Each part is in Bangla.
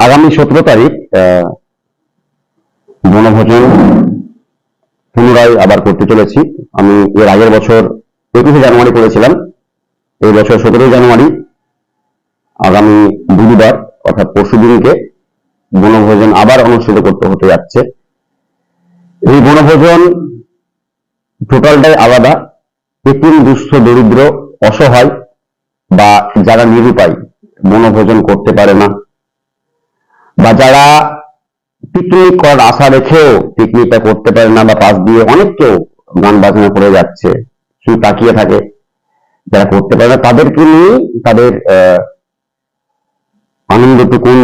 আগামী 17 তারিখ বনভোজন পুনরায় আবার করতে চলেছি। আমি এর আগের বছর 21শে জানুয়ারি করেছিলাম। এই বছর 17 জানুয়ারি আগামী বুধবার অর্থাৎ পরশু দিনকে বনভোজন আবার অনুষ্ঠিত করতে হতে যাচ্ছে। এই বনভোজন টোটালটাই আলাদা। এতিম, দুস্থ, দরিদ্র, অসহায় বা যারা নিরুপায়, বনভোজন করতে পারে না, বা যারা পিকনিক করার আশা রেখেও পিকনিকটা করতে পারে না, বা পাশ দিয়ে অনেক কেউ গান বাজনা করে যাচ্ছে, শুধু তাকিয়ে থাকে, যারা করতে পারে না তাদেরকে নিয়ে তাদের আনন্দটুকুন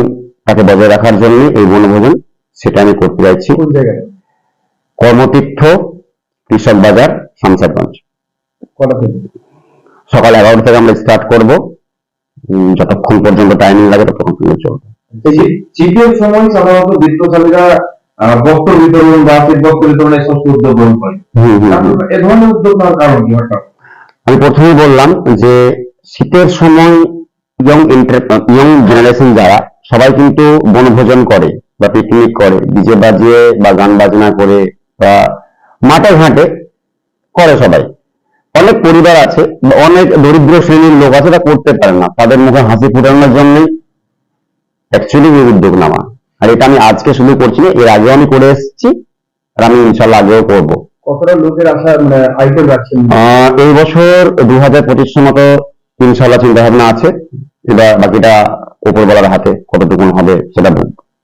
তাকে বজায় রাখার জন্য এই বনভোজন, সেটা আমি করতে যাচ্ছি। কোন জায়গায়? কর্মতীর্থ, কৃষক বাজার, শামসারগঞ্জ। কটা থেকে? সকাল 11টা থেকে আমরা স্টার্ট করব, যতক্ষণ পর্যন্ত টাইমিং লাগে ততক্ষণ পর্যন্ত চলবে। এই যে চিঠির সময় সাধারণত বিত্তশালীরা বস্ত্র বিতরণ বা বস্ত্র বিতরণ এই সমস্ত উদ্যোগ গ্রহণ করে। এ ধরনের উদ্যোগ নেওয়ার কারণ কি? আমি প্রথমেই বললাম যে শীতের সময় ইয়ং জেনারেশন যারা সবাই কিন্তু বনভোজন করে বা পিকনিক করে, ডিজে বাজিয়ে বা গান বাজনা করে বা মাঠে ঘাটে করে সবাই। অনেক পরিবার আছে, অনেক দরিদ্র শ্রেণীর লোক আছে, তারা করতে পারে না, তাদের মুখে হাসি ফোটানোর জন্যই অ্যাকচুয়ালি এই উদ্যোগ নেওয়া। আর এটা আমি আজকে শুরু করছি না, এর আগেও আমি করে এসেছি, আর আমি ইনশাল্লাহ আগেও করবো। কতটা লোকের আশা আইটেম রাখছেন? এই বছর 2025 মতো ইনশাল্লাহ চিন্তা ভাবনা আছে। এটা বাকিটা উপরবেলার হাতে, কতটুকু হবে সেটা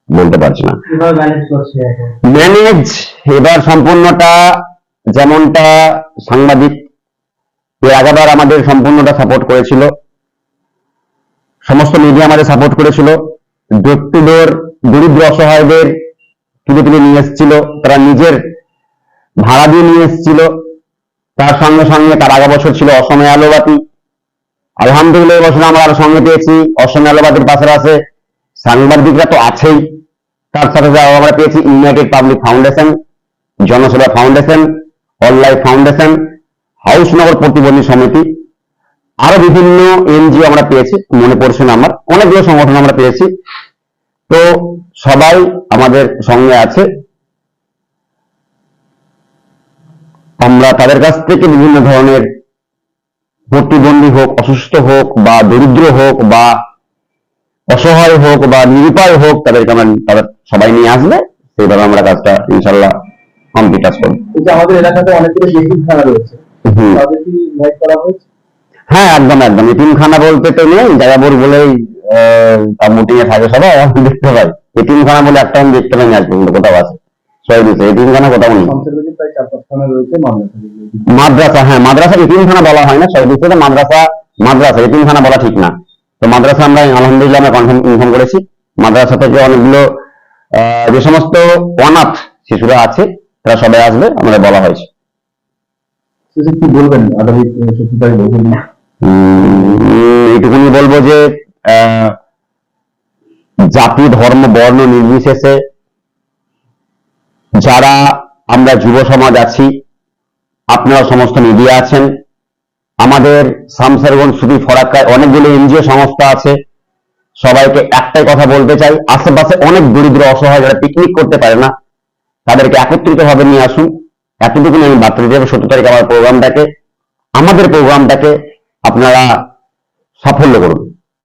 বলতে পারছি না। ম্যানেজ এবার সম্পূর্ণটা, যেমনটা সাংবাদিক এর আগেবার আমাদের সম্পূর্ণটা সাপোর্ট করেছিল, সমস্ত মিডিয়া আমাদের সাপোর্ট করেছিল, ব্যক্তিদের দরিদ্র অসহায়দের তুলে তুলে নিয়ে এসেছিল, তারা নিজের ভাড়া দিয়ে নিয়ে এসেছিল। তার সঙ্গে সঙ্গে তার আগের বছর ছিল অসময়ে আলোবাতি। আলহামদুলিল্লাহ বছর আমরা আরো সঙ্গে পেয়েছি অসময়ে আলোবাতির পাশাপাশি সাংবাদিকরা তো আছেই, তার সাথে আমরা পেয়েছি United Public Foundation, Janaseba Foundation, All Life Foundation, হাউসনগর প্রতিবন্ধী সমিতি, আরো বিভিন্ন এনজিও আমরা পেয়েছি, মনে পড়ছে না আমার, অনেকগুলো সংগঠন আমরা পেয়েছি। তো সবাই আমাদের সঙ্গে আছে। আমরা তাদের কাছ থেকে বিভিন্ন ধরনের প্রতিবন্ধী হোক, অসুস্থ হোক, বা দরিদ্র হোক, বা অসহায় হোক, বা নিরুপায় হোক, তাদেরকে আমরা তাদের সবাই নিয়ে আসবে, সেইভাবে আমরা কাজটা ইনশাল্লাহ কমপ্লিট করব। আমাদের এলাকাতে অনেকগুলো এতিমখানা রয়েছে, তাদের কি ইনভাইট করা হয়েছে? হ্যাঁ, একদম একদম। এতিমখানা বলতে তো নেই, জায়গাপুর বলেই মিটিং এ থাকে সবাই, দেখতে পাই। এতিমখানা বলে একটা আমি দেখতে পাই না আজ পর্যন্ত কোথাও আছে। এতিমখানা কোথাও নেই। মাদ্রাসা, হ্যাঁ মাদ্রাসা এতিমখানা বলা হয় না, সর্বদিকে মাদ্রাসা, মাদ্রাসা এতিমখানা বলা ঠিক না। তো মাদ্রাসা আমরা আলহামদুলিল্লাহ আমরা ইনফর্ম করেছি। মাদ্রাসা থেকে অনেকগুলো যে সমস্ত অনাথ শিশুরা আছে তারা সবাই আসবে, আমাদের বলা হয়েছে। কি বলবেন এইটুকুনি বলবো যে জাতি, ধর্ম, বর্ণ নির্বিশেষে যারা আমরা যুব সমাজ আছি, আপনারা সমস্ত মিডিয়া আছেন, আমাদের শামসারগঞ্জ সুফি ফরাক্কায় অনেকগুলো এনজিও সংস্থা আছে, সবাইকে একটাই কথা বলতে চাই, আশেপাশে অনেক দরিদ্র অসহায় যারা পিকনিক করতে পারে না, তাদেরকে একত্রিত ভাবে নিয়ে আসুন। এতটুকু আমি বার্তা দিতে হবে। 17 তারিখ আমাদের প্রোগ্রামটাকে আপনারা সাফল্য করুন।